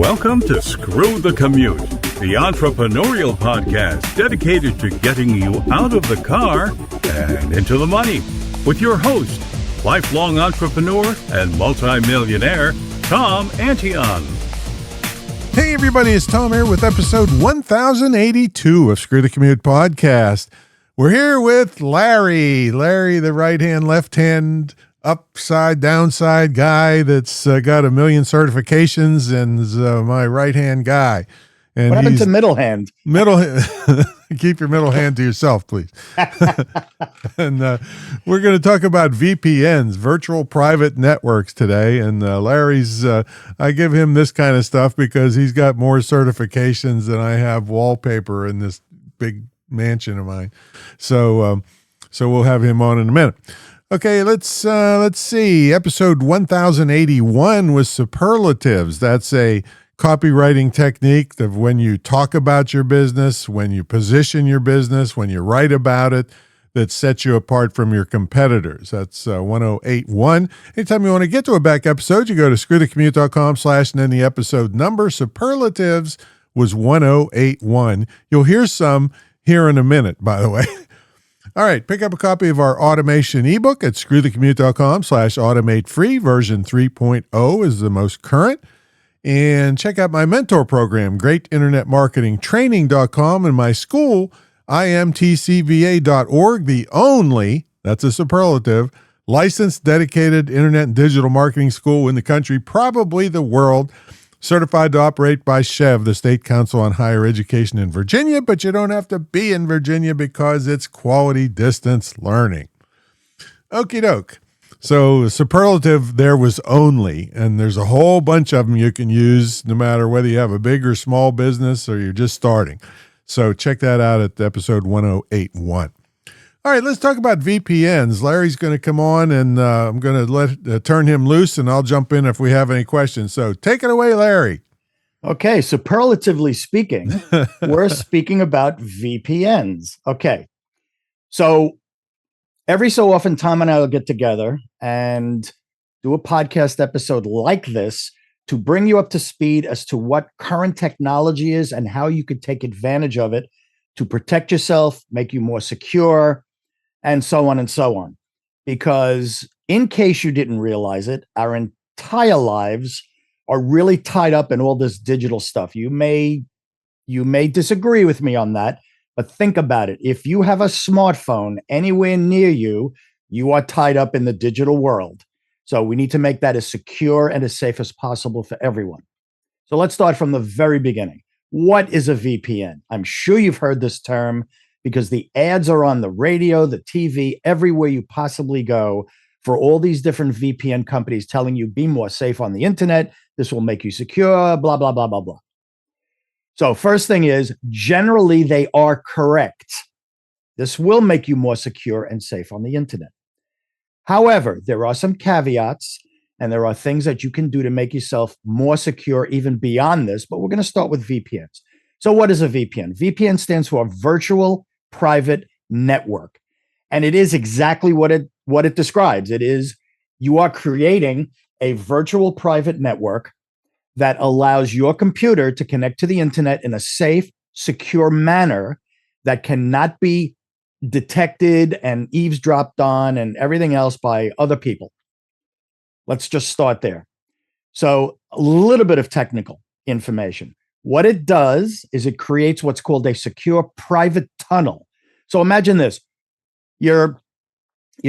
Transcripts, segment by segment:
Welcome to Screw the Commute, the entrepreneurial podcast dedicated to getting you out of the car and into the money. With your host, lifelong entrepreneur and multimillionaire, Tom Antion. Hey everybody, it's Tom here with episode 1082 of Screw the Commute podcast. We're here with Larry, the right-hand, left-hand, upside, downside guy that's got a million certifications and is my right-hand guy. And what happened to middle hand? Keep your middle hand to yourself, please. And we're going to talk about VPNs, virtual private networks today. And Larry's, I give him this kind of stuff because he's got more certifications than I have wallpaper in this big mansion of mine. So we'll have him on in a minute. Okay, let's see. Episode 1081 was superlatives. That's a copywriting technique of when you talk about your business, when you position your business, when you write about it, that sets you apart from your competitors. That's 1081. Anytime you want to get to a back episode, you go to screwthecommute.com/ and then the episode number. Superlatives was 1081. You'll hear some here in a minute, by the way. All right, pick up a copy of our automation ebook at screwthecommute.com/automate free. Version 3.0 is the most current. And check out my mentor program, greatinternetmarketingtraining.com, and my school, imtcva.org, the only, that's a superlative, licensed, dedicated internet and digital marketing school in the country, probably the world, certified to operate by SCHEV, the State Council on Higher Education in Virginia, but you don't have to be in Virginia because it's quality distance learning. Okie doke. So superlative there was only, and there's a whole bunch of them you can use no matter whether you have a big or small business or you're just starting. So check that out at episode 1081. All right, let's talk about VPNs. Larry's going to come on, and I'm going to turn him loose, and I'll jump in if we have any questions. So take it away, Larry. Okay, superlatively speaking, we're speaking about VPNs. Okay, so every so often, Tom and I will get together and do a podcast episode like this to bring you up to speed as to what current technology is and how you could take advantage of it to protect yourself, make you more secure, and so on and so on. Because in case you didn't realize it, our entire lives are really tied up in all this digital stuff. You may disagree with me on that, but think about it. If you have a smartphone anywhere near you, you are tied up in the digital world. So we need to make that as secure and as safe as possible for everyone. So let's start from the very beginning. What is a VPN? I'm sure you've heard this term because the ads are on the radio, the TV, everywhere you possibly go for all these different VPN companies telling you be more safe on the internet. This will make you secure, blah, blah, blah, blah, blah. So first thing is, generally, they are correct. This will make you more secure and safe on the internet. However, there are some caveats, and there are things that you can do to make yourself more secure even beyond this, but we're going to start with VPNs. So what is a VPN? VPN stands for Virtual Private Network, and it is exactly what it describes. It is you are creating a virtual private network that allows your computer to connect to the internet in a safe, secure manner that cannot be detected and eavesdropped on and everything else by other people. Let's just start there. So a little bit of technical information. What it does is it creates what's called a secure private tunnel. So imagine this. You're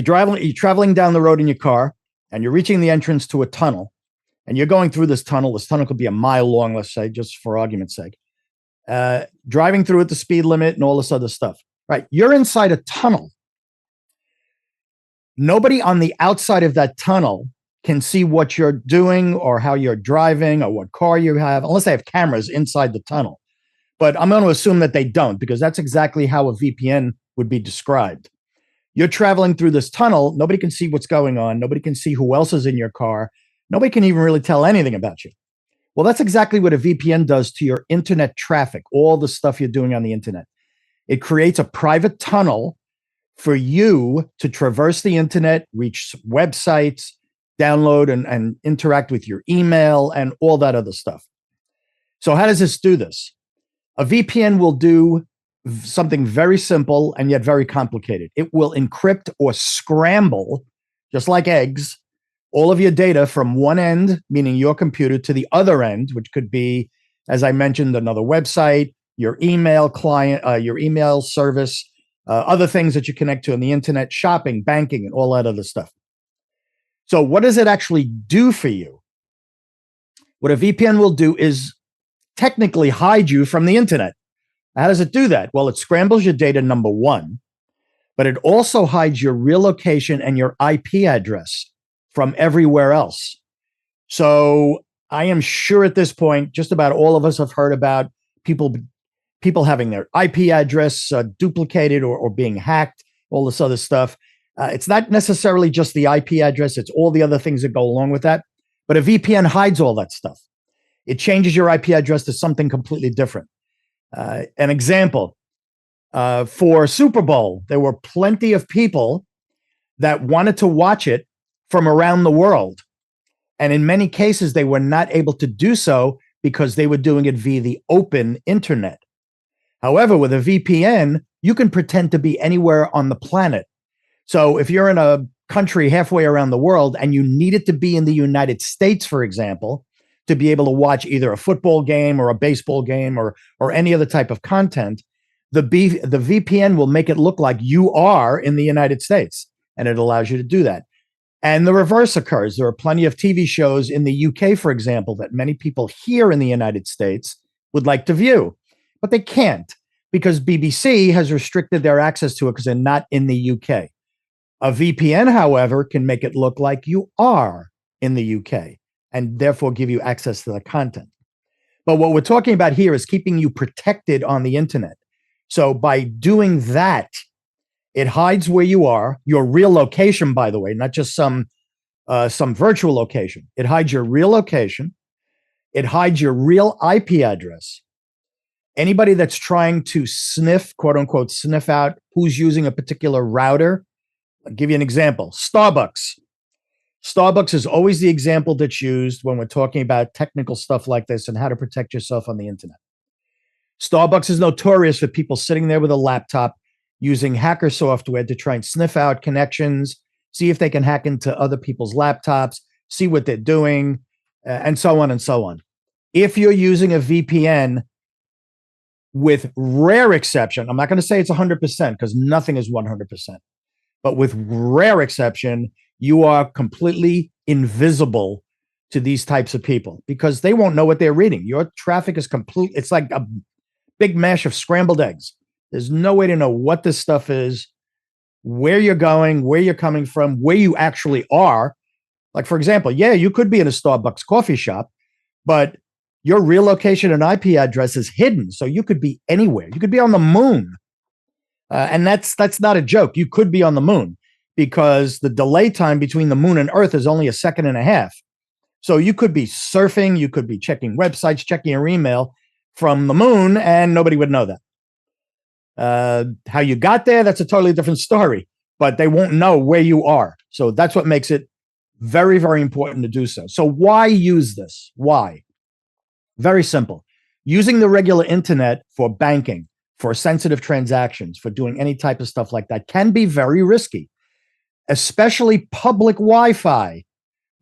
traveling down the road in your car and you're reaching the entrance to a tunnel. And you're going through this tunnel. This tunnel could be a mile long, let's say, just for argument's sake. Driving through at the speed limit and all this other stuff. Right. You're inside a tunnel. Nobody on the outside of that tunnel can see what you're doing or how you're driving or what car you have, unless they have cameras inside the tunnel. But I'm going to assume that they don't, because that's exactly how a VPN would be described. You're traveling through this tunnel. Nobody can see what's going on. Nobody can see who else is in your car. Nobody can even really tell anything about you. Well, that's exactly what a VPN does to your internet traffic, all the stuff you're doing on the internet. It creates a private tunnel for you to traverse the internet, reach websites, download and interact with your email and all that other stuff. So how does this do this? A VPN will do something very simple and yet very complicated. It will encrypt or scramble, just like eggs, all of your data from one end, meaning your computer, to the other end, which could be, as I mentioned, another website, your email client, your email service, other things that you connect to on the internet, shopping, banking, and all that other stuff. So what does it actually do for you? What a VPN will do is technically hide you from the internet. How does it do that? Well, it scrambles your data, number one, but it also hides your real location and your IP address from everywhere else. So I am sure at this point, just about all of us have heard about people having their IP address duplicated or being hacked, all this other stuff. It's not necessarily just the IP address. It's all the other things that go along with that. But a VPN hides all that stuff. It changes your IP address to something completely different. An example, for Super Bowl, there were plenty of people that wanted to watch it from around the world. And in many cases, they were not able to do so because they were doing it via the open internet. However, with a VPN, you can pretend to be anywhere on the planet. So if you're in a country halfway around the world and you needed to be in the United States, for example, to be able to watch either a football game or a baseball game or any other type of content, the VPN will make it look like you are in the United States, and it allows you to do that. And the reverse occurs. There are plenty of TV shows in the UK, for example, that many people here in the United States would like to view, but they can't because BBC has restricted their access to it because they're not in the UK. A VPN, however, can make it look like you are in the UK and therefore give you access to the content. But what we're talking about here is keeping you protected on the internet. So by doing that, it hides where you are, your real location, by the way, not just some virtual location. It hides your real location. It hides your real IP address. Anybody that's trying to sniff, quote unquote, sniff out who's using a particular router. I'll give you an example. Starbucks. Starbucks is always the example that's used when we're talking about technical stuff like this and how to protect yourself on the internet. Starbucks is notorious for people sitting there with a laptop using hacker software to try and sniff out connections, see if they can hack into other people's laptops, see what they're doing, and so on and so on. If you're using a VPN, with rare exception, I'm not going to say it's 100% because nothing is 100%, but with rare exception, you are completely invisible to these types of people because they won't know what they're reading. Your traffic is complete. It's like a big mash of scrambled eggs. There's no way to know what this stuff is, where you're going, where you're coming from, where you actually are. Like, for example, yeah, you could be in a Starbucks coffee shop, but your real location and IP address is hidden. So you could be anywhere. You could be on the moon. And that's not a joke. You could be on the moon because the delay time between the moon and Earth is only a second and a half. So you could be surfing, you could be checking websites, checking your email from the moon, and nobody would know that. How you got there, that's a totally different story, but they won't know where you are. So that's what makes it very, very important to do so. So why use this? Why? Very simple. Using the regular internet for banking, for sensitive transactions, for doing any type of stuff like that can be very risky, especially public Wi-Fi.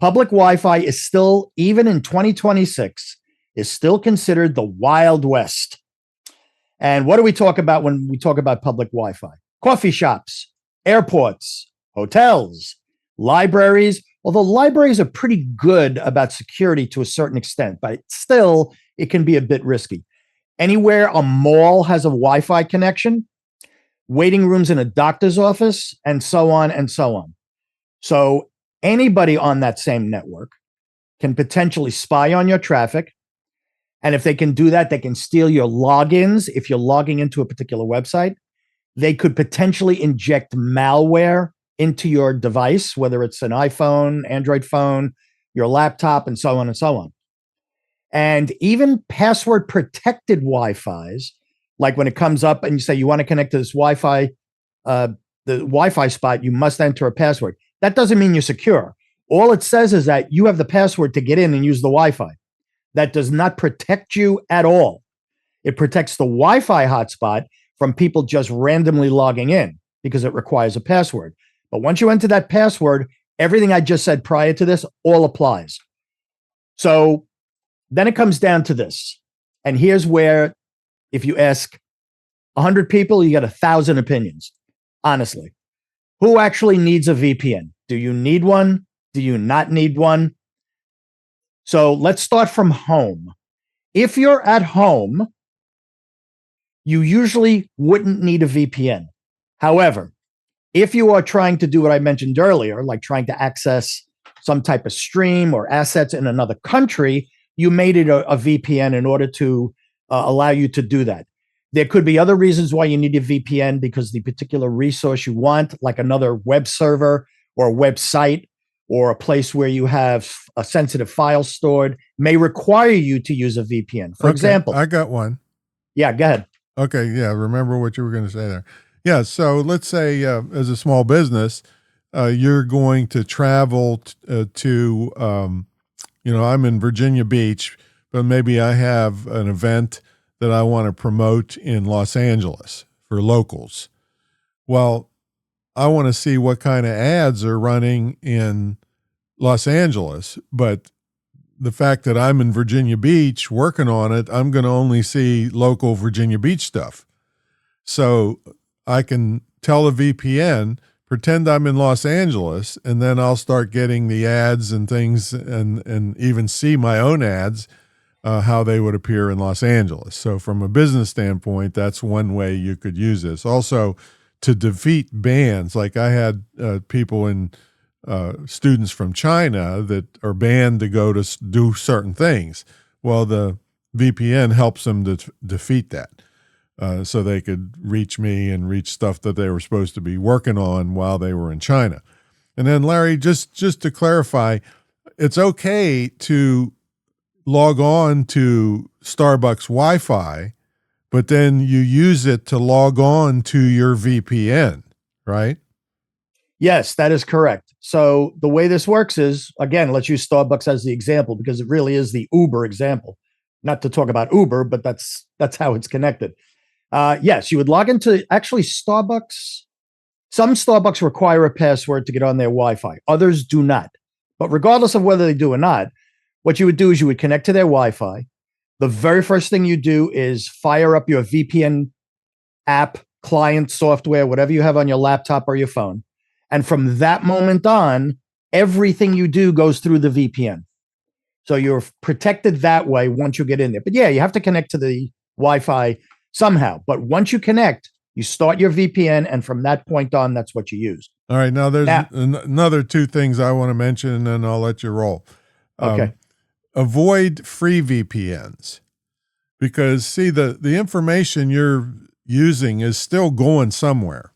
Public Wi-Fi is still, even in 2026, is still considered the Wild West. And what do we talk about when we talk about public Wi-Fi? Coffee shops, airports, hotels, libraries. Although libraries are pretty good about security to a certain extent, but still, it can be a bit risky. Anywhere a mall has a Wi-Fi connection, waiting rooms in a doctor's office, and so on and so on. So anybody on that same network can potentially spy on your traffic. And if they can do that, they can steal your logins. If you're logging into a particular website, they could potentially inject malware into your device, whether it's an iPhone, Android phone, your laptop, and so on and so on. And even password protected Wi-Fis, like when it comes up and you say you want to connect to this Wi-Fi, the Wi-Fi spot, you must enter a password. That doesn't mean you're secure. All it says is that you have the password to get in and use the Wi-Fi. that does not protect you at all. It protects the Wi-Fi hotspot from people just randomly logging in because it requires a password. But once you enter that password, everything I just said prior to this all applies. So then it comes down to this. And here's where, if you ask 100 people, you get 1,000 opinions. Honestly, who actually needs a VPN? Do you need one? Do you not need one? So let's start from home. If you're at home, you usually wouldn't need a VPN. However, if you are trying to do what I mentioned earlier, like trying to access some type of stream or assets in another country, you made it a VPN in order to allow you to do that. There could be other reasons why you need a VPN, because the particular resource you want, like another web server or a website or a place where you have a sensitive file stored, may require you to use a VPN. For example, I got one. Yeah, go ahead. Okay, yeah, remember what you were going to say there. Yeah, so let's say as a small business, you're going to travel to, I'm in Virginia Beach, but maybe I have an event that I want to promote in Los Angeles for locals. Well, I want to see what kind of ads are running in Los Angeles, but the fact that I'm in Virginia Beach working on it, I'm going to only see local Virginia Beach stuff. So I can tell a VPN, pretend I'm in Los Angeles, and then I'll start getting the ads and things and even see my own ads, how they would appear in Los Angeles. So from a business standpoint, that's one way you could use this. Also, to defeat bans, like I had people in students from China that are banned to go to do certain things. Well, the VPN helps them to defeat that. So they could reach me and reach stuff that they were supposed to be working on while they were in China. And then, Larry, just to clarify, it's okay to log on to Starbucks Wi-Fi, but then you use it to log on to your VPN, right? Yes, that is correct. So the way this works is, again, let's use Starbucks as the example because it really is the Uber example. Not to talk about Uber, but that's how it's connected. Yes, you would log into actually Starbucks. Some Starbucks require a password to get on their Wi-Fi. Others do not. But regardless of whether they do or not, what you would do is you would connect to their Wi-Fi. The very first thing you do is fire up your VPN app, client software, whatever you have on your laptop or your phone. And from that moment on, everything you do goes through the VPN. So you're protected that way once you get in there. But yeah, you have to connect to the Wi-Fi somehow. But once you connect, you start your VPN, and from that point on, that's what you use. All right. Now, there's another two things I want to mention, and then I'll let you roll. Okay. Avoid free VPNs because, see, the information you're using is still going somewhere.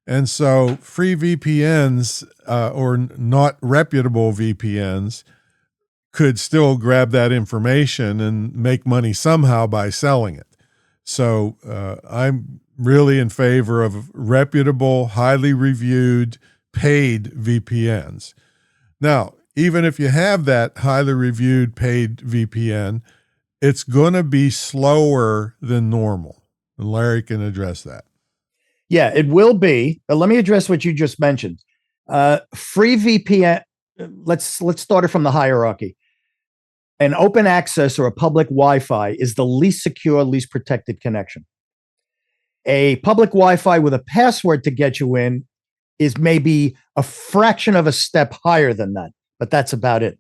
And so free VPNs or not reputable VPNs could still grab that information and make money somehow by selling it. So I'm really in favor of reputable, highly reviewed, paid VPNs. Now, even if you have that highly reviewed paid VPN, it's going to be slower than normal. And Larry can address that. Yeah, it will be. But let me address what you just mentioned. Free VPN, let's start it from the hierarchy. An open access or a public Wi-Fi is the least secure, least protected connection. A public Wi-Fi with a password to get you in is maybe a fraction of a step higher than that, but that's about it.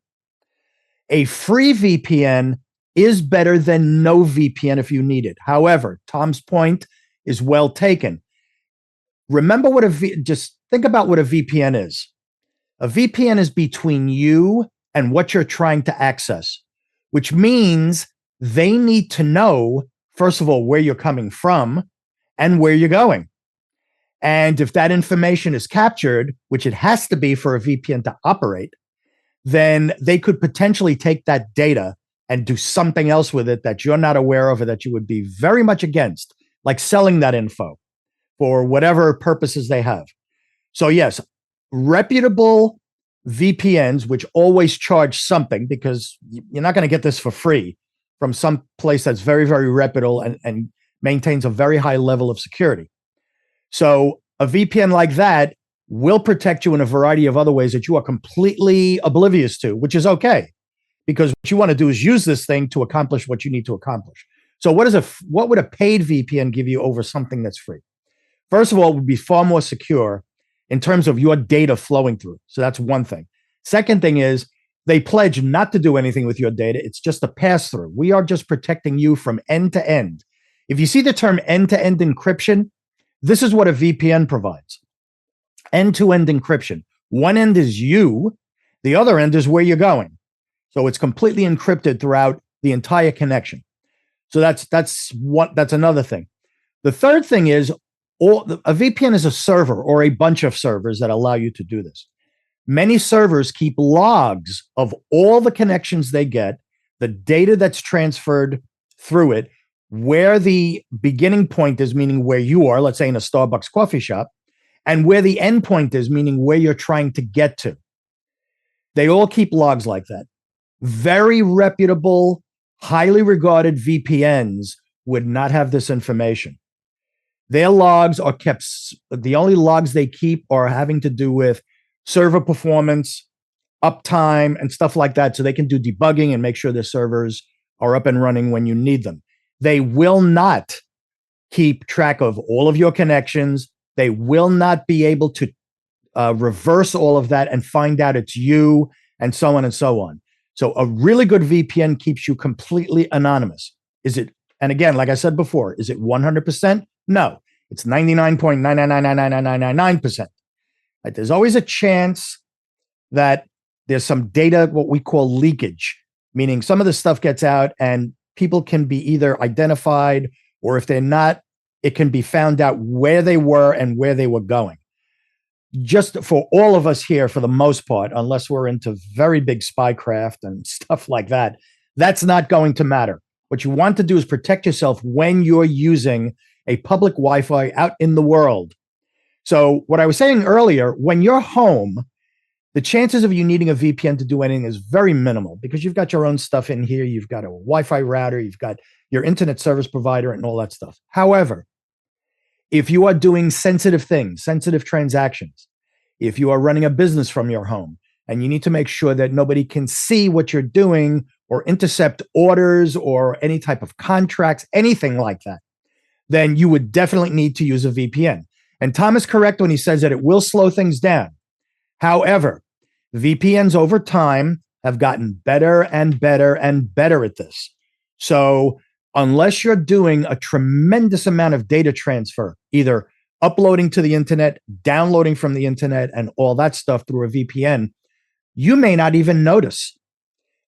A free VPN is better than no VPN if you need it. However, Tom's point is well taken. Remember just think about what a VPN is. A VPN is between you and what you're trying to access, which means they need to know, first of all, where you're coming from and where you're going. And if that information is captured, which it has to be for a VPN to operate, then they could potentially take that data and do something else with it that you're not aware of or that you would be very much against, like selling that info for whatever purposes they have. So yes, reputable VPNs, which always charge something because you're not going to get this for free from some place that's very, very reputable and maintains a very high level of security. So a VPN like that will protect you in a variety of other ways that you are completely oblivious to, which is okay, because what you want to do is use this thing to accomplish what you need to accomplish. So what would a paid VPN give you over something that's free? First of all, it would be far more secure in terms of your data flowing through. So that's one thing. Second thing is they pledge not to do anything with your data. It's just a pass through. We are just protecting you from end to end. If you see the term end-to-end encryption, this is what a VPN provides. End-to-end encryption. One end is you, the other end is where you're going. So it's completely encrypted throughout the entire connection. So that's another thing. The third thing is a VPN is a server or a bunch of servers that allow you to do this. Many servers keep logs of all the connections they get, the data that's transferred through it, where the beginning point is, meaning where you are, let's say in a Starbucks coffee shop, and where the end point is, meaning where you're trying to get to. They all keep logs like that. Very reputable, highly regarded VPNs would not have this information. Their logs are kept, the only logs they keep are having to do with server performance, uptime, and stuff like that, so they can do debugging and make sure their servers are up and running when you need them. They will not keep track of all of your connections. They will not be able to reverse all of that and find out it's you, and so on and so on. So a really good VPN keeps you completely anonymous. Is it, and again, like I said before, is it 100%? No, it's 99.9999999%. Right? There's always a chance that there's some data, what we call leakage, meaning some of the stuff gets out and people can be either identified, or if they're not, it can be found out where they were and where they were going. Just for all of us here, for the most part, unless we're into very big spycraft and stuff like that, that's not going to matter. What you want to do is protect yourself when you're using a public Wi-Fi out in the world. So what I was saying earlier, when you're home, the chances of you needing a VPN to do anything is very minimal because you've got your own stuff in here. You've got a Wi-Fi router, you've got your internet service provider and all that stuff. However, if you are doing sensitive things, sensitive transactions, if you are running a business from your home and you need to make sure that nobody can see what you're doing or intercept orders or any type of contracts, anything like that, then you would definitely need to use a VPN. And Tom is correct when he says that it will slow things down. However, VPNs over time have gotten better and better and better at this. So unless you're doing a tremendous amount of data transfer, either uploading to the internet, downloading from the internet, and all that stuff through a VPN, you may not even notice.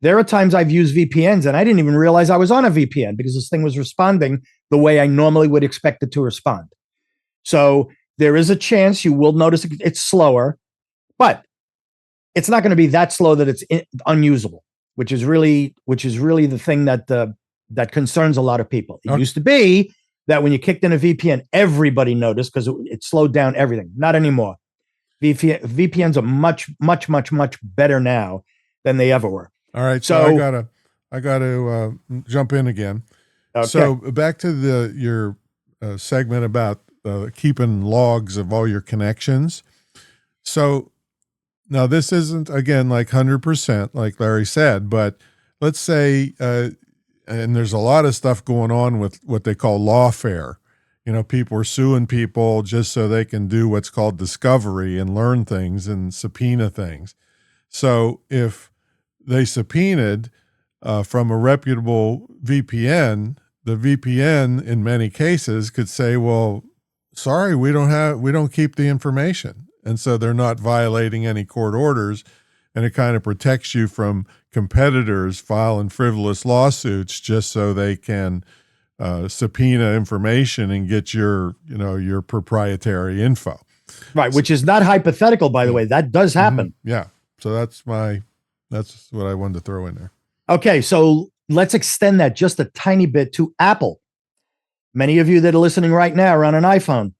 There are times I've used VPNs and I didn't even realize I was on a VPN because this thing was responding the way I normally would expect it to respond. So there is a chance you will notice it's slower, but it's not going to be that slow that it's unusable, which is really the thing that concerns a lot of people. It used to be that when you kicked in a VPN, everybody noticed because it slowed down everything. Not anymore. VPNs are much, much, much, much better now than they ever were. All right, so I gotta jump in again. Okay. So back to your segment about keeping logs of all your connections. So now this isn't, again, like 100%, like Larry said, but let's say, and there's a lot of stuff going on with what they call lawfare. You know, people are suing people just so they can do what's called discovery and learn things and subpoena things. So if they subpoenaed from a reputable VPN, the VPN in many cases could say, well, sorry, we don't keep the information. And so they're not violating any court orders, and it kind of protects you from competitors filing frivolous lawsuits just so they can subpoena information and get your proprietary info. Right, which is not hypothetical, by the way. That does happen. Mm-hmm. Yeah. So that's what I wanted to throw in there. Okay, so let's extend that just a tiny bit to Apple. Many of you that are listening right now are on an iPhone.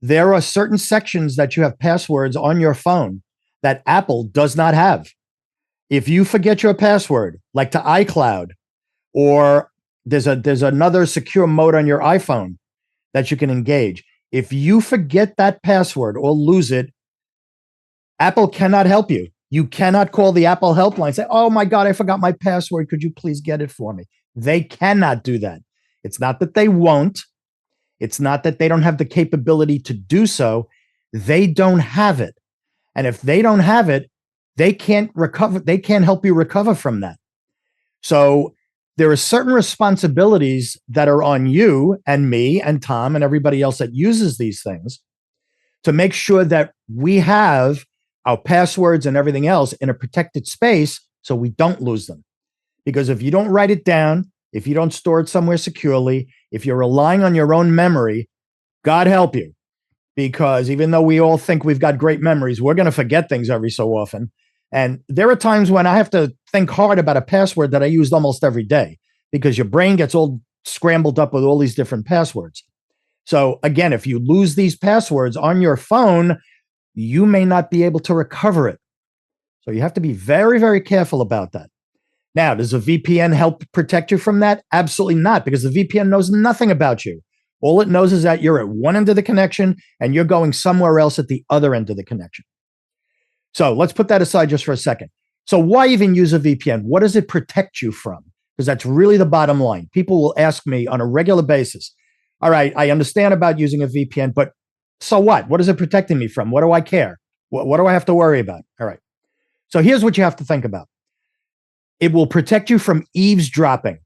There are certain sections that you have passwords on your phone that Apple does not have. If you forget your password, like to iCloud, or there's another secure mode on your iPhone that you can engage. If you forget that password or lose it, Apple cannot help you. You cannot call the Apple helpline and say, oh my God, I forgot my password. Could you please get it for me? They cannot do that. It's not that they won't. It's not that they don't have the capability to do so. They don't have it. And if they don't have it, they can't recover. They can't help you recover from that. So there are certain responsibilities that are on you and me and Tom and everybody else that uses these things to make sure that we have our passwords and everything else in a protected space so we don't lose them. Because if you don't write it down, if you don't store it somewhere securely, if you're relying on your own memory, God help you. Because even though we all think we've got great memories, we're going to forget things every so often. And there are times when I have to think hard about a password that I used almost every day because your brain gets all scrambled up with all these different passwords. So again, if you lose these passwords on your phone, you may not be able to recover it. So you have to be very, very careful about that. Now, does a VPN help protect you from that? Absolutely not, because the VPN knows nothing about you. All it knows is that you're at one end of the connection and you're going somewhere else at the other end of the connection. So let's put that aside just for a second. So why even use a VPN? What does it protect you from? Because that's really the bottom line. People will ask me on a regular basis, all right, I understand about using a VPN, but so what? What is it protecting me from? What do I care? What do I have to worry about? All right. So here's what you have to think about. It will protect you from eavesdropping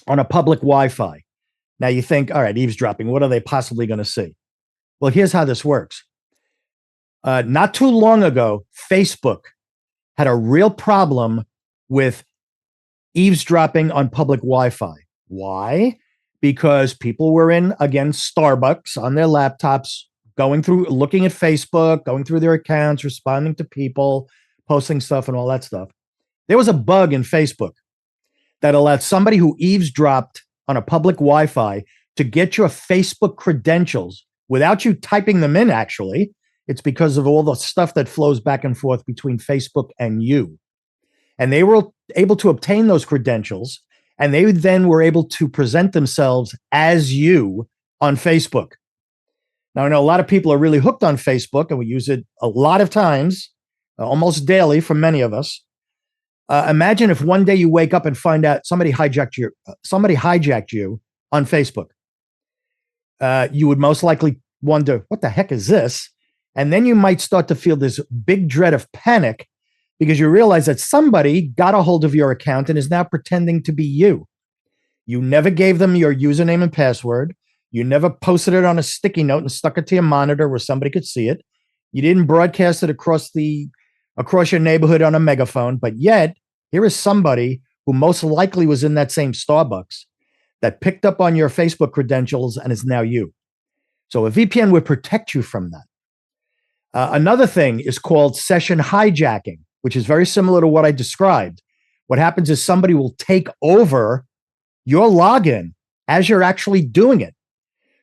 on a public Wi-Fi. Now you think, all right, eavesdropping, what are they possibly going to see? Well, here's how this works. Not too long ago, Facebook had a real problem with eavesdropping on public Wi-Fi. Why? Because people were in, again, Starbucks on their laptops, going through, looking at Facebook, going through their accounts, responding to people, posting stuff and all that stuff. There was a bug in Facebook that allowed somebody who eavesdropped on a public Wi-Fi to get your Facebook credentials without you typing them in, actually. It's because of all the stuff that flows back and forth between Facebook and you. And they were able to obtain those credentials, and they then were able to present themselves as you on Facebook. Now, I know a lot of people are really hooked on Facebook, and we use it a lot of times, almost daily for many of us. Imagine if one day you wake up and find out somebody hijacked you on Facebook. You would most likely wonder, what the heck is this? And then you might start to feel this big dread of panic because you realize that somebody got a hold of your account and is now pretending to be you. You never gave them your username and password. You never posted it on a sticky note and stuck it to your monitor where somebody could see it. You didn't broadcast it across your neighborhood on a megaphone, but yet here is somebody who most likely was in that same Starbucks that picked up on your Facebook credentials and is now you. So a VPN would protect you from that. Another thing is called session hijacking, which is very similar to what I described. What happens is somebody will take over your login as you're actually doing it.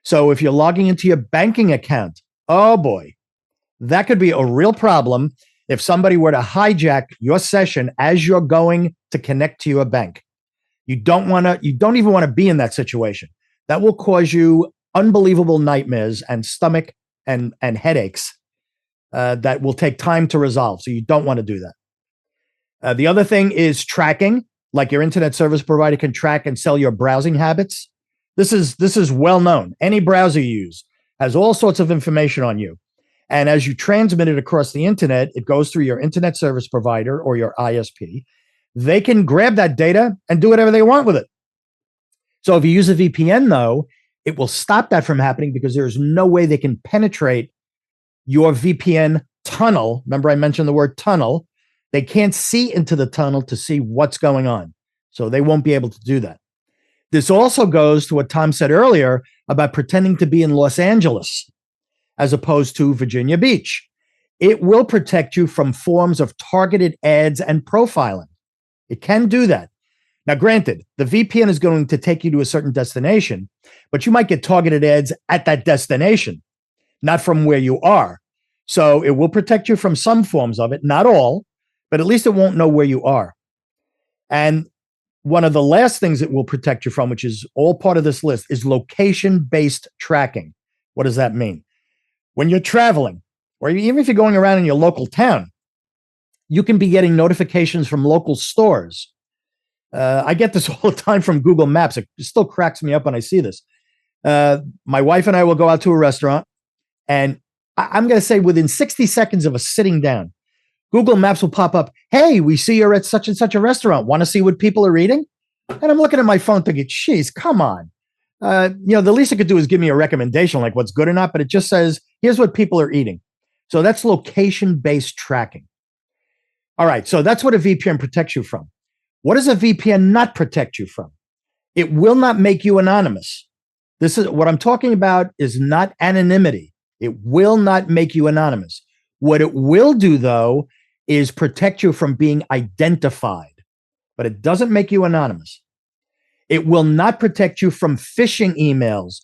So if you're logging into your banking account, oh boy, that could be a real problem if somebody were to hijack your session as you're going to connect to your bank. You don't even want to be in that situation. That will cause you unbelievable nightmares and stomach and headaches that will take time to resolve. So you don't want to do that. The other thing is tracking, like your internet service provider can track and sell your browsing habits. This is well known. Any browser you use has all sorts of information on you. And as you transmit it across the internet, it goes through your internet service provider or your ISP. They can grab that data and do whatever they want with it. So if you use a VPN, though, it will stop that from happening because there's no way they can penetrate your VPN tunnel. Remember, I mentioned the word tunnel. They can't see into the tunnel to see what's going on. So they won't be able to do that. This also goes to what Tom said earlier about pretending to be in Los Angeles as opposed to Virginia Beach. It will protect you from forms of targeted ads and profiling. It can do that. Now, granted, the VPN is going to take you to a certain destination, but you might get targeted ads at that destination, not from where you are. So it will protect you from some forms of it, not all, but at least it won't know where you are. And one of the last things it will protect you from, which is all part of this list, is location-based tracking. What does that mean? When you're traveling, or even if you're going around in your local town, you can be getting notifications from local stores. I get this all the time from Google Maps. It still cracks me up when I see this. My wife and I will go out to a restaurant, and I'm going to say within 60 seconds of us sitting down, Google Maps will pop up. Hey, we see you're at such and such a restaurant. Want to see what people are eating? And I'm looking at my phone thinking, geez, come on. The least it could do is give me a recommendation, like what's good or not, but it just says, here's what people are eating. So that's location-based tracking. All right, so that's what a VPN protects you from. What does a VPN not protect you from? It will not make you anonymous. This is what I'm talking about is not anonymity. It will not make you anonymous. What it will do, though, is protect you from being identified, but it doesn't make you anonymous. It will not protect you from phishing emails.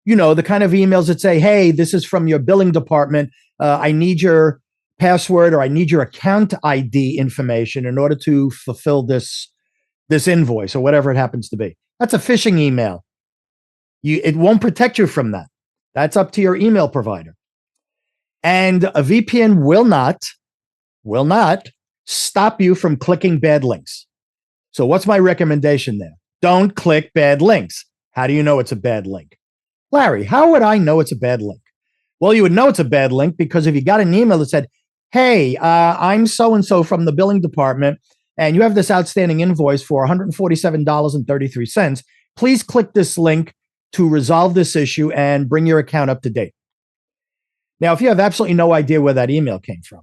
You know, the kind of emails that say, hey, this is from your billing department. I need your password or I need your account ID information in order to fulfill this invoice or whatever it happens to be. That's a phishing email. It won't protect you from that. That's up to your email provider. And a VPN will not stop you from clicking bad links. So what's my recommendation there? Don't click bad links. How do you know it's a bad link? Larry, how would I know it's a bad link? Well, you would know it's a bad link because if you got an email that said, hey, I'm so-and-so from the billing department, and you have this outstanding invoice for $147.33. Please click this link to resolve this issue and bring your account up to date. Now, if you have absolutely no idea where that email came from,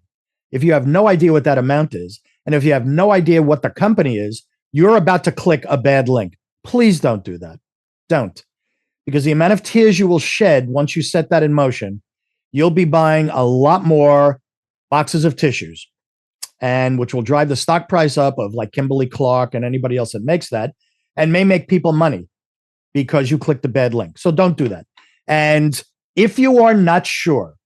if you have no idea what that amount is, and if you have no idea what the company is, you're about to click a bad link. Please don't do that. Don't. Because the amount of tears you will shed once you set that in motion, you'll be buying a lot more boxes of tissues, and which will drive the stock price up of like Kimberly-Clark and anybody else that makes that, and may make people money because you clicked the bad link. So don't do that. And if you are not sure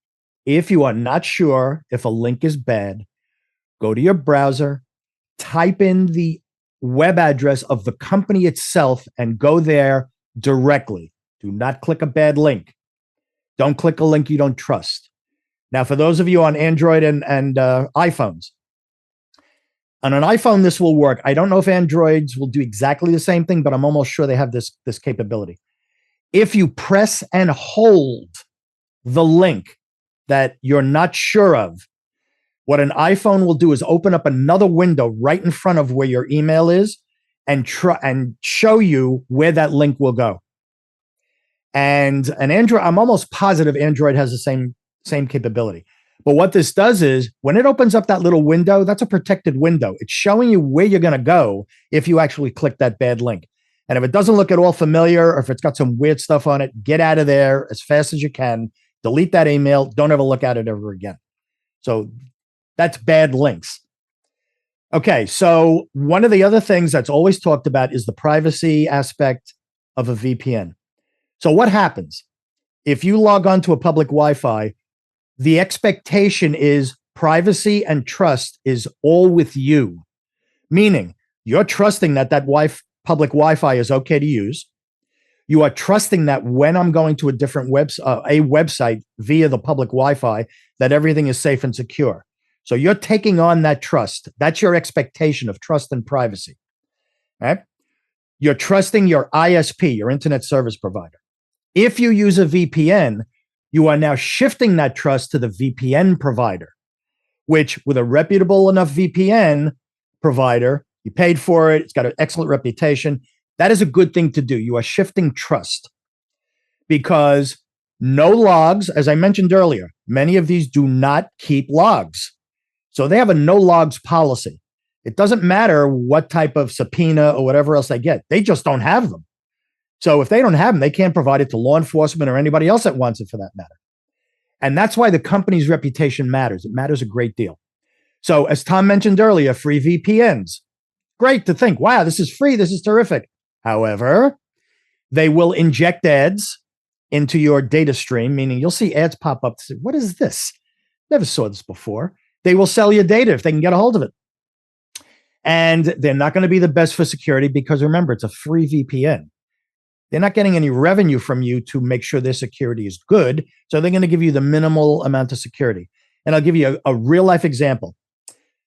if a link is bad, go to your browser, type in the web address of the company itself, and go there directly. Do not click a bad link. Don't click a link you don't trust. Now, for those of you on Android and iPhones, on an iPhone, this will work. I don't know if Androids will do exactly the same thing, but I'm almost sure they have this capability. If you press and hold the link that you're not sure of, what an iPhone will do is open up another window right in front of where your email is and show you where that link will go. And an Android, I'm almost positive Android has the same capability. But what this does is when it opens up that little window, that's a protected window. It's showing you where you're going to go if you actually click that bad link. And if it doesn't look at all familiar, or if it's got some weird stuff on it, get out of there as fast as you can. Delete that email. Don't ever look at it ever again. So that's bad links. Okay, so one of the other things that's always talked about is the privacy aspect of a VPN. So what happens if you log on to a public Wi-Fi? The expectation is privacy and trust is all with you, meaning you're trusting that public Wi-Fi is okay to use. You are trusting that when I'm going to a different website via the public Wi-Fi, that everything is safe and secure. So you're taking on that trust. That's your expectation of trust and privacy. Right? You're trusting your ISP, your internet service provider. If you use a VPN, you are now shifting that trust to the VPN provider, which with a reputable enough VPN provider, you paid for it, it's got an excellent reputation. That is a good thing to do. You are shifting trust because no logs, as I mentioned earlier, many of these do not keep logs. So they have a no logs policy. It doesn't matter what type of subpoena or whatever else they get. They just don't have them. So if they don't have them, they can't provide it to law enforcement or anybody else that wants it for that matter. And that's why the company's reputation matters. It matters a great deal. So as Tom mentioned earlier, free VPNs. Great to think, wow, this is free. This is terrific. However, they will inject ads into your data stream, meaning you'll see ads pop up to say, what is this? never saw this before. They will sell your data if they can get a hold of it. And they're not going to be the best for security because remember, it's a free VPN. They're not getting any revenue from you to make sure their security is good. So they're going to give you the minimal amount of security. And I'll give you a real life example.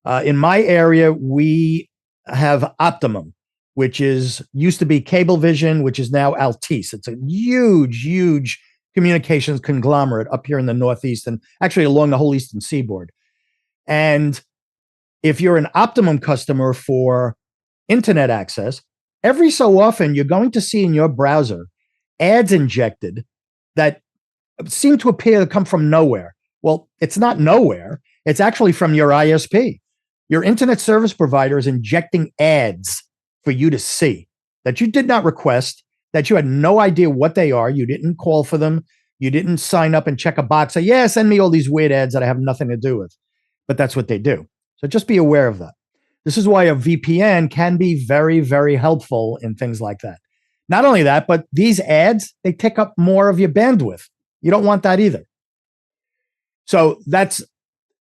In my area, we have Optimum, which used to be Cablevision, which is now Altice. It's a huge communications conglomerate up here in the Northeast and actually along the whole Eastern Seaboard. And if you're an Optimum customer for internet access, every so often you're going to see in your browser ads injected that seem to appear to come from nowhere. Well, it's not nowhere. It's actually from your ISP. Your internet service provider is injecting ads for you to see that you did not request, that you had no idea what they are. You didn't call for them. You didn't sign up and check a box. Say, yeah, send me all these weird ads that I have nothing to do with. But that's what they do. So just be aware of that. This is why a VPN can be very, very helpful in things like that. Not only that, but these ads, they take up more of your bandwidth. You don't want that either. So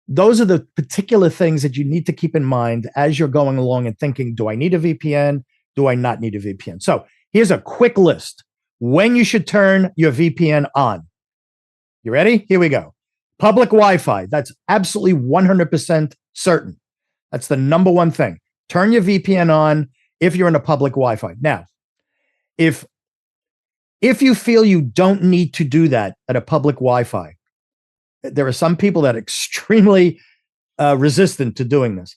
those are the particular things that you need to keep in mind as you're going along and thinking, do I need a VPN? Do I not need a VPN? So here's a quick list when you should turn your VPN on. You ready? Here we go. Public Wi-Fi. That's absolutely 100% certain. That's the number one thing. Turn your VPN on if you're in a public Wi-Fi. Now, if you feel you don't need to do that at a public Wi-Fi, there are some people that are extremely resistant to doing this.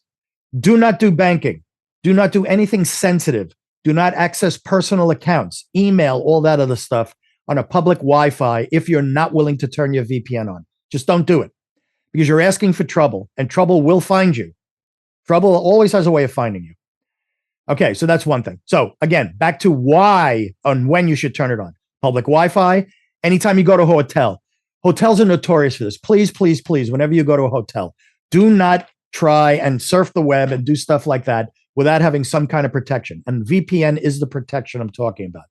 Do not do banking. Do not do anything sensitive. Do not access personal accounts, email, all that other stuff on a public Wi-Fi if you're not willing to turn your VPN on. Just don't do it because you're asking for trouble and trouble will find you. Trouble always has a way of finding you. Okay, so that's one thing. So again, back to why and when you should turn it on. Public Wi-Fi, anytime you go to a hotel. Hotels are notorious for this. Please, please, please, whenever you go to a hotel, do not try and surf the web and do stuff like that without having some kind of protection. And VPN is the protection I'm talking about.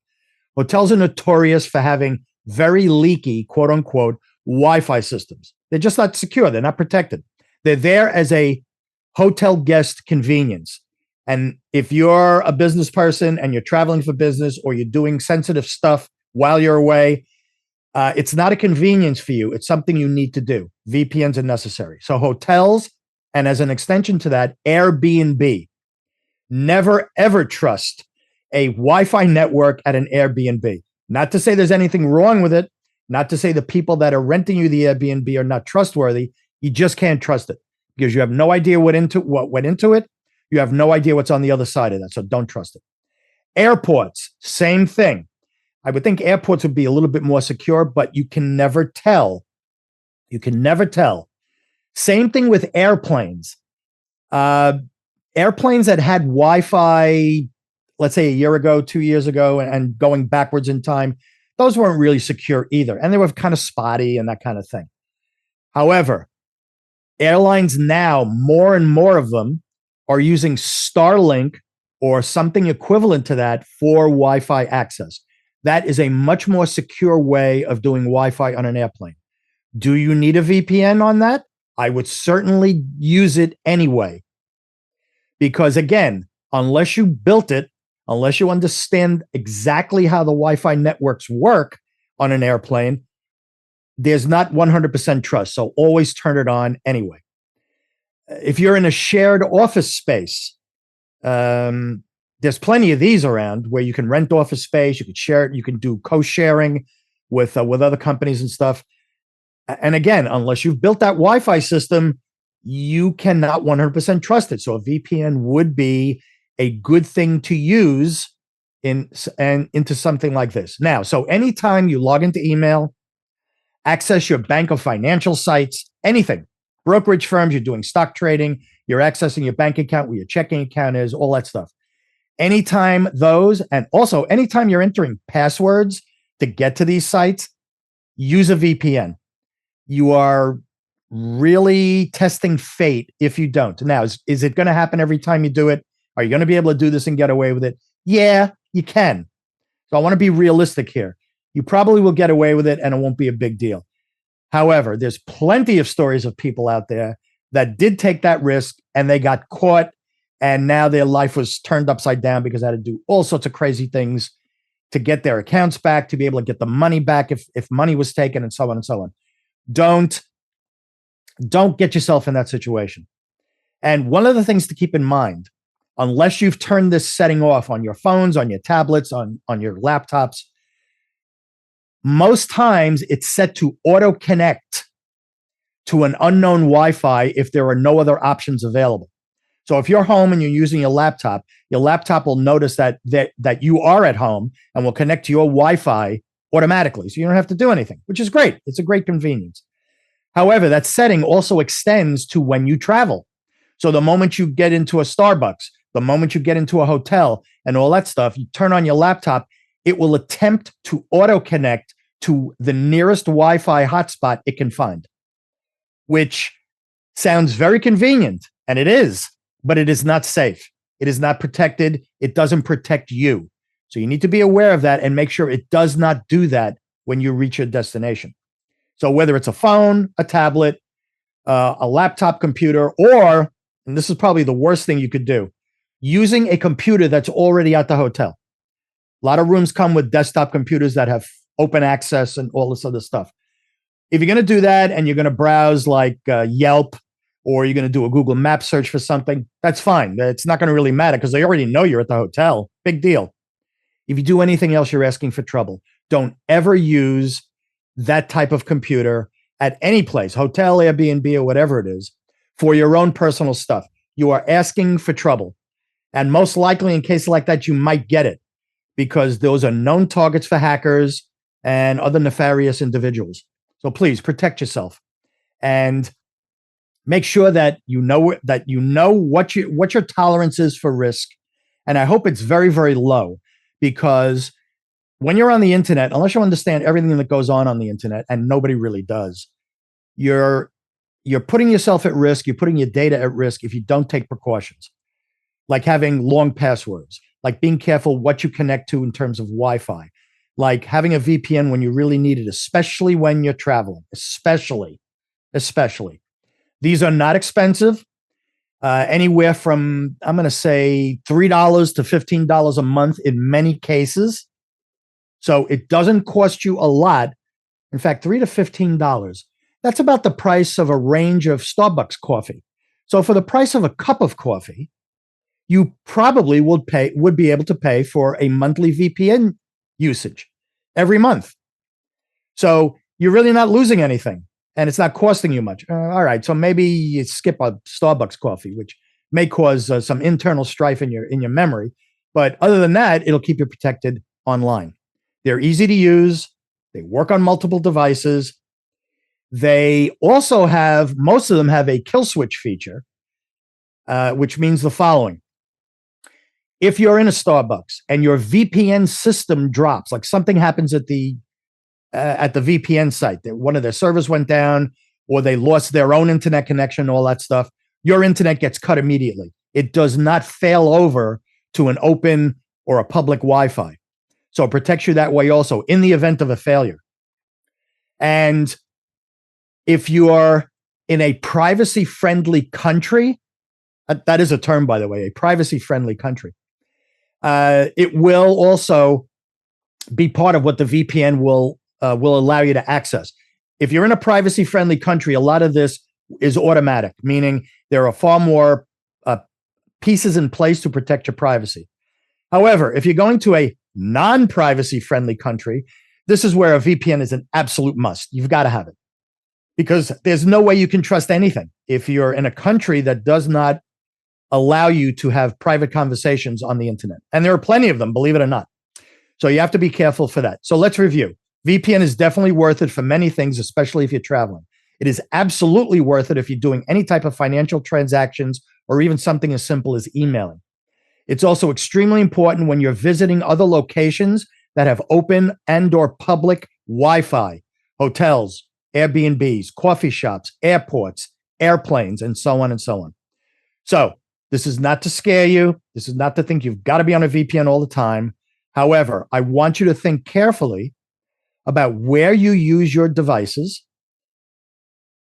Hotels are notorious for having very leaky, quote unquote, Wi-Fi systems. They're just not secure. They're not protected. They're there as a hotel guest convenience. And if you're a business person and you're traveling for business or you're doing sensitive stuff while you're away, it's not a convenience for you. It's something you need to do. VPNs are necessary. So hotels, and as an extension to that, Airbnb. Never, ever trust a Wi-Fi network at an Airbnb. Not to say there's anything wrong with it. Not to say the people that are renting you the Airbnb are not trustworthy. You just can't trust it because you have no idea what went into it. You have no idea what's on the other side of that. So don't trust it. Airports, same thing. I would think airports would be a little bit more secure, but you can never tell. You can never tell. Same thing with airplanes. Airplanes that had Wi-Fi, let's say a year ago, 2 years ago, and going backwards in time, those weren't really secure either. And they were kind of spotty and that kind of thing. However, airlines now, more and more of them are using Starlink or something equivalent to that for Wi-Fi access. That is a much more secure way of doing Wi-Fi on an airplane. Do you need a VPN on that? I would certainly use it anyway. Because again, unless you built it, unless you understand exactly how the Wi-Fi networks work on an airplane, there's not 100% trust. So always turn it on anyway. If you're in a shared office space, there's plenty of these around where you can rent office space, you can share it, you can do co-sharing with other companies and stuff. And again, unless you've built that Wi-Fi system, you cannot 100% trust it. So a VPN would be a good thing to use into something like this. Now, so anytime you log into email, access your bank or financial sites, anything, brokerage firms, you're doing stock trading, you're accessing your bank account where your checking account is, all that stuff. Anytime those, and also anytime you're entering passwords to get to these sites, use a VPN. You are really testing fate if you don't. Now, is it going to happen every time you do it? Are you going to be able to do this and get away with it? Yeah, you can. So I want to be realistic here. You probably will get away with it and it won't be a big deal. However, there's plenty of stories of people out there that did take that risk and they got caught, and now their life was turned upside down because they had to do all sorts of crazy things to get their accounts back, to be able to get the money back if money was taken, and so on and so on. Don't get yourself in that situation. And one of the things to keep in mind, unless you've turned this setting off on your phones, on your tablets, on your laptops, most times it's set to auto connect to an unknown Wi-Fi if there are no other options available. So if you're home and you're using your laptop will notice that you are at home and will connect to your Wi-Fi automatically. So you don't have to do anything, which is great. It's a great convenience. However, that setting also extends to when you travel. So the moment you get into a Starbucks, the moment you get into a hotel and all that stuff, you turn on your laptop, it will attempt to auto connect to the nearest Wi-Fi hotspot it can find, which sounds very convenient, and it is, but it is not safe. It is not protected. It doesn't protect you. So you need to be aware of that and make sure it does not do that when you reach your destination. So whether it's a phone, a tablet, a laptop computer, or, and this is probably the worst thing you could do, using a computer that's already at the hotel. A lot of rooms come with desktop computers that have open access and all this other stuff. If you're going to do that and you're going to browse like Yelp, or you're going to do a Google Map search for something, that's fine. It's not going to really matter because they already know you're at the hotel. Big deal. If you do anything else, you're asking for trouble. Don't ever use that type of computer at any place, hotel, Airbnb, or whatever it is, for your own personal stuff. You are asking for trouble. And most likely in cases like that, you might get it because those are known targets for hackers and other nefarious individuals. So please protect yourself and make sure that you know what your tolerance is for risk. And I hope it's very, very low, because when you're on the internet, unless you understand everything that goes on the internet, and nobody really does, you're putting yourself at risk. You're putting your data at risk if you don't take precautions, like having long passwords, like being careful what you connect to in terms of Wi-Fi, like having a VPN when you really need it, especially when you're traveling, especially. These are not expensive, anywhere from, I'm going to say, $3 to $15 a month in many cases. So it doesn't cost you a lot. In fact, $3 to $15. That's about the price of a range of Starbucks coffee. So for the price of a cup of coffee, you probably would be able to pay for a monthly VPN usage every month. So you're really not losing anything, and it's not costing you much. All right, so maybe you skip a Starbucks coffee, which may cause some internal strife in your memory. But other than that, it'll keep you protected online. They're easy to use. They work on multiple devices. They also have, most of them have a kill switch feature, which means the following. If you're in a Starbucks and your VPN system drops, like something happens at the VPN site, that one of their servers went down, or they lost their own internet connection, all that stuff, your internet gets cut immediately. It does not fail over to an open or a public Wi-Fi. So it protects you that way also in the event of a failure. And if you are in a privacy-friendly country, that is a term, by the way, a privacy-friendly country, it will also be part of what the VPN will allow you to access. If you're in a privacy-friendly country, a lot of this is automatic, meaning there are far more pieces in place to protect your privacy. However, if you're going to a non-privacy-friendly country, this is where a VPN is an absolute must. You've got to have it, because there's no way you can trust anything if you're in a country that does not allow you to have private conversations on the internet. And there are plenty of them, believe it or not. So you have to be careful for that. So let's review. VPN is definitely worth it for many things, especially if you're traveling. It is absolutely worth it if you're doing any type of financial transactions or even something as simple as emailing. It's also extremely important when you're visiting other locations that have open and or public Wi-Fi, hotels, Airbnbs, coffee shops, airports, airplanes, and so on and so on. So this is not to scare you. This is not to think you've got to be on a VPN all the time. However, I want you to think carefully about where you use your devices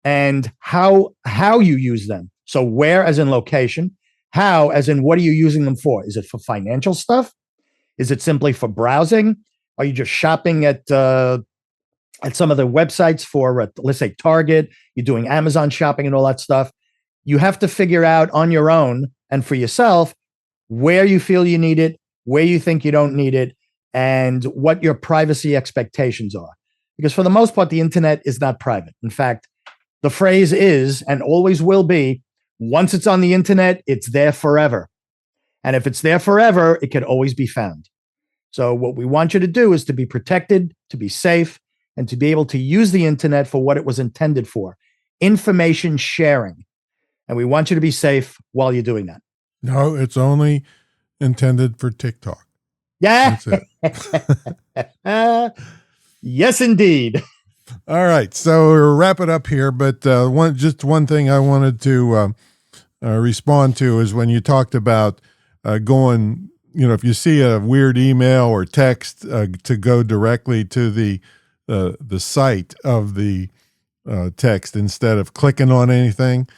and how you use them. So where as in location, how as in what are you using them for? Is it for financial stuff? Is it simply for browsing? Are you just shopping at some of the websites for, let's say, Target? You're doing Amazon shopping and all that stuff. You have to figure out on your own and for yourself where you feel you need it, where you think you don't need it, and what your privacy expectations are. Because for the most part, the internet is not private. In fact, the phrase is and always will be, once it's on the internet, it's there forever. And if it's there forever, it can always be found. So what we want you to do is to be protected, to be safe, and to be able to use the internet for what it was intended for, information sharing. And we want you to be safe while you're doing that. No, it's only intended for TikTok. Yeah. That's it. Yes, indeed. All right. So we'll wrap it up here. But one thing I wanted to respond to is when you talked about going, if you see a weird email or text, to go directly to the site of the text instead of clicking on anything.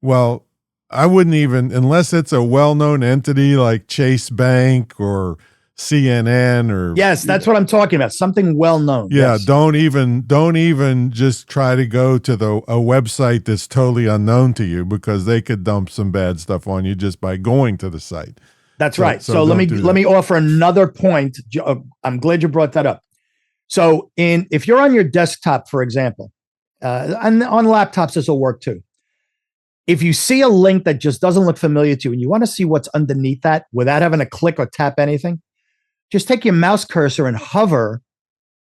Well, I wouldn't even, unless it's a well-known entity like Chase Bank or CNN or. Yes, that's what I'm talking about. Something well-known. Yeah. Yes. Don't even just try to go to a website that's totally unknown to you, because they could dump some bad stuff on you just by going to the site. That's right. So let me offer another point. I'm glad you brought that up. So if you're on your desktop, for example, and on laptops, this will work too. If you see a link that just doesn't look familiar to you and you want to see what's underneath that without having to click or tap anything, just take your mouse cursor and hover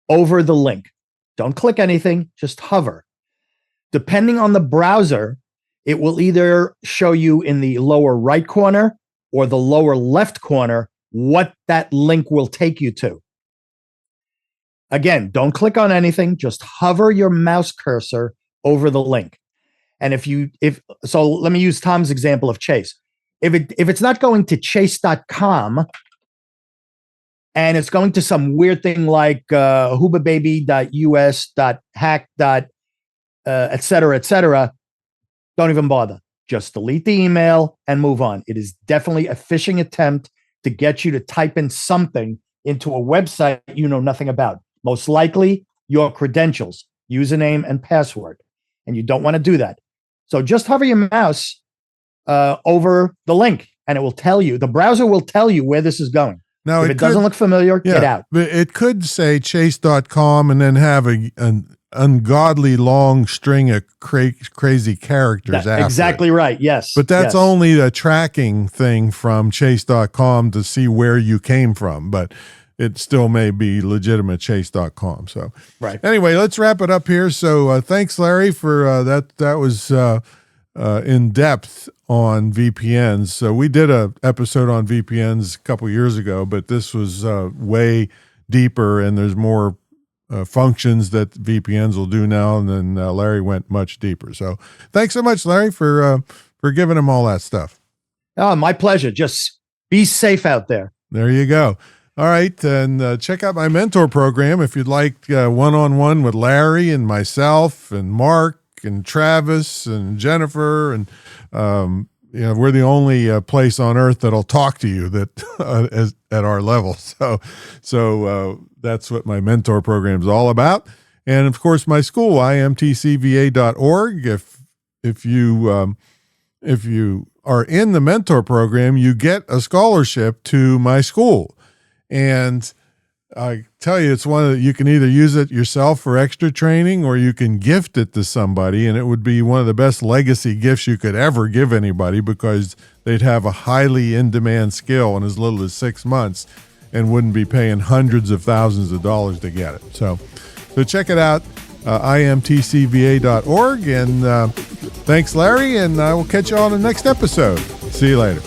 over the link. Don't click anything, just hover. Depending on the browser, it will either show you in the lower right corner or the lower left corner what that link will take you to. Again, don't click on anything, just hover your mouse cursor over the link. And so let me use Tom's example of Chase. If it's not going to chase.com and it's going to some weird thing like hubababy.us.hack. Et cetera, don't even bother. Just delete the email and move on. It is definitely a phishing attempt to get you to type in something into a website you know nothing about. Most likely your credentials, username and password. And you don't want to do that. So just hover your mouse over the link and it will tell you, the browser will tell you where this is going. Now, if it doesn't look familiar, get out. But it could say chase.com and then have an ungodly long string of crazy characters after exactly it. Right. Yes. But that's only a tracking thing from chase.com to see where you came from. But it still may be legitimate chase.com. So anyway, let's wrap it up here. So thanks, Larry, for that. That was in depth on VPNs. So we did a episode on VPNs a couple years ago, but this was way deeper, and there's more functions that VPNs will do now. And then Larry went much deeper. So thanks so much, Larry, for giving him all that stuff. Oh, my pleasure. Just be safe out there. There you go. All right, and check out my mentor program if you'd like one-on-one with Larry and myself and Mark and Travis and Jennifer, and we're the only place on earth that'll talk to you that at our level. So that's what my mentor program is all about, and of course my school, imtcva.org. If you are in the mentor program, you get a scholarship to my school. And I tell you, it's one that you can either use it yourself for extra training or you can gift it to somebody. And it would be one of the best legacy gifts you could ever give anybody, because they'd have a highly in-demand skill in as little as 6 months and wouldn't be paying hundreds of thousands of dollars to get it. So check it out, imtcva.org. And thanks, Larry, and I will catch you on the next episode. See you later.